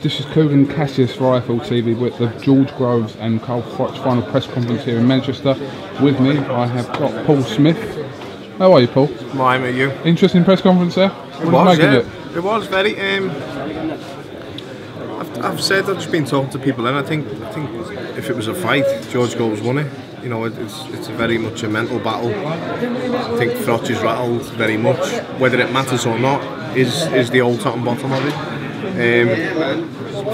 This is Cougar Cassius for iFL TV with the George Groves and Carl FROCH final press conference here in Manchester. With me, I have got Paul Smith. How are you, Paul? Mine, are you? Interesting press conference there? It was, yeah. It was very. I've just been talking to people, and I think if it was a fight, George Groves won it. You know, it's very much a mental battle. I think FROCH is rattled very much. Whether it matters or not is the old top and bottom of it.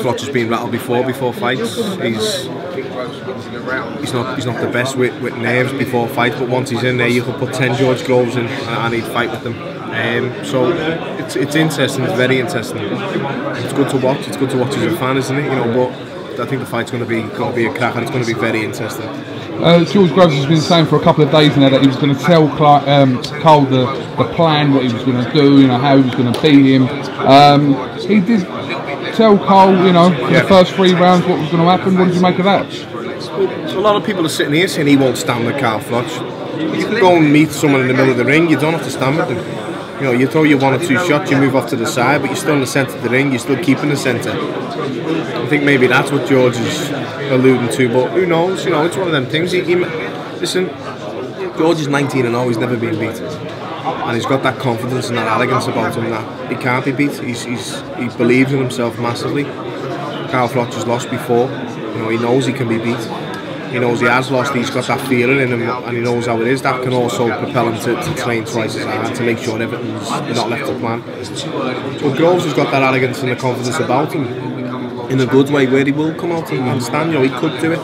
FROCH has been rattled before fights. He's not the best with nerves before fights, but once he's in there, you can put 10 George Groves in and he'd fight with them. So it's interesting. It's very interesting. It's good to watch. It's good to watch as a fan, isn't it? You know, but I think the fight's going to be a crack, and it's going to be very interesting. George Groves has been saying for a couple of days now that he was going to tell Carl the plan, what he was going to do, you know, how he was going to beat him. He did tell Carl, you know, for the first 3 rounds what was going to happen. What did you make of that? Well, a lot of people are sitting here saying he won't stand with Carl FROCH. You can go and meet someone in the middle of the ring. You don't have to stand with them. You know, you throw your 1 or 2 shots, you move off to the side, but you're still in the centre of the ring. You're still keeping the centre. I think maybe that's what George is alluding to, but who knows? You know, it's one of them things. Listen, George is 19-0. He's never been beat, and he's got that confidence and that arrogance about him that he can't be beat. He believes in himself massively. Carl FROCH has lost before. You know, he knows he can be beat. He knows he has lost. He's got that feeling in him, and he knows how it is. That can also propel him to train twice as hard to make sure everything's not left to plan. But Groves has got that arrogance and the confidence about him in a good way, where he will come out and stand. You know, he could do it.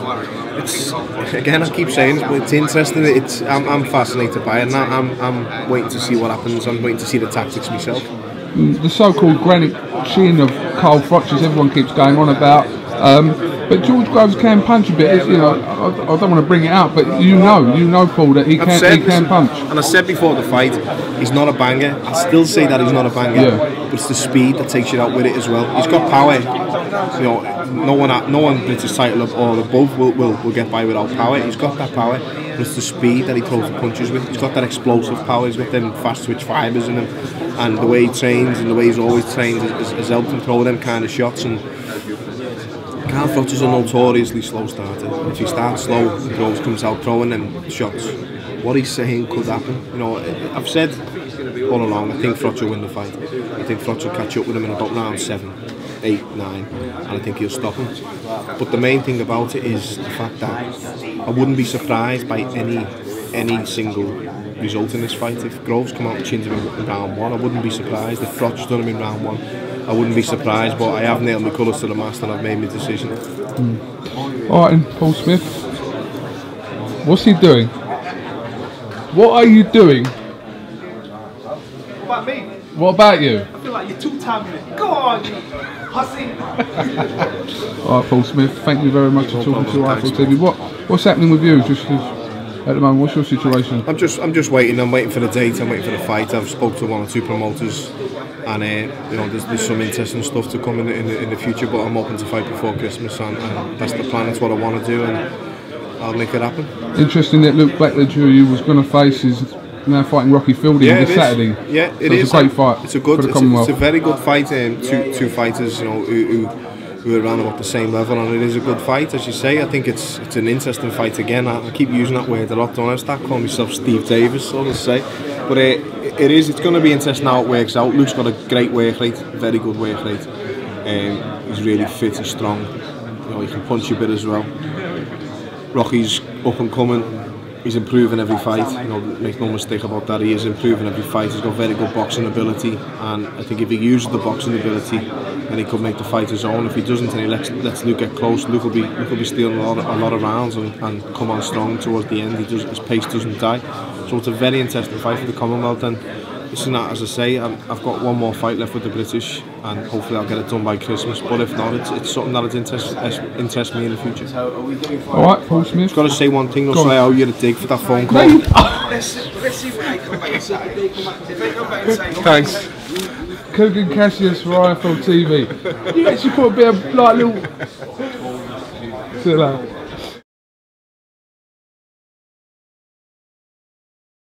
It's, again, I keep saying it, but it's interesting. I'm fascinated by it, and I'm waiting to see what happens. I'm waiting to see the tactics myself. The so-called granite chin of Carl FROCH, as everyone keeps going on about. But George Groves can punch a bit. You know, I don't want to bring it out, but you know, Paul, that he can punch. And I said before the fight, he's not a banger. I still say that he's not a banger, but it's the speed that takes you out with it as well. He's got power. You know, no one British title or above will get by without power. He's got that power, but it's the speed that he throws the punches with. He's got that explosive power. He's got them fast twitch fibres in him, and the way he trains and the way he's always trained has helped him throw them kind of shots. And Carl FROCH is a notoriously slow starter. If he starts slow, Groves comes out throwing them shots. What he's saying could happen. You know, I've said all along, I think FROCH will win the fight. I think FROCH will catch up with him in about round 7, 8, 9, and I think he'll stop him. But the main thing about it is the fact that I wouldn't be surprised by any single result in this fight. If Groves come out and chins him in round 1, I wouldn't be surprised. If FROCH's done him in round 1, I wouldn't be surprised, but I have nailed my colours to the mast and I've made my decision. Alright, and Paul Smith, what's he doing? What are you doing? What about me? What about you? I feel like you're two-timing it. Go on, you hussy! Alright, Paul Smith, thank you very much for talking to iFL TV. What's happening with you? Just at the moment, what's your situation? I'm just waiting. I'm waiting for the date. I'm waiting for the fight. I've spoke to 1 or 2 promoters, and you know, there's some interesting stuff to come in the future. But I'm hoping to fight before Christmas, and that's the plan. That's what I want to do, and I'll make it happen. Interesting that Luke Blackledge, who you was going to face, is now fighting Rocky Fielding this Saturday. Yeah, it is. It's a great fight. It's a very good fight. Two fighters, you know, who are around about the same level, and it is a good fight, as you say. I think it's an interesting fight again. I keep using that word a lot, don't I? Start calling myself Steve Davis, so to say. But it's going to be interesting how it works out. Luke's got a great work rate, very good work rate. He's really fit and strong. You know, he can punch a bit as well. Rocky's up and coming. He's improving every fight. You know, make no mistake about that. He is improving every fight. He's got very good boxing ability, and I think if he uses the boxing ability, then he could make the fight his own. If he doesn't, and he lets Luke get close, Luke will be stealing a lot of rounds and come on strong towards the end. His pace doesn't die. So it's a very interesting fight for the Commonwealth. And listen, as I say, I've got 1 more fight left with the British, and hopefully I'll get it done by Christmas. But if not, it's something that interests me in the future. Alright, Paul Smith. I've got to say one thing, though, so I owe you a dig for that phone call. Let's see when they come back and say. If they come back and say, thanks. Cougar Cassius for iFL TV. You actually put a bit of like little.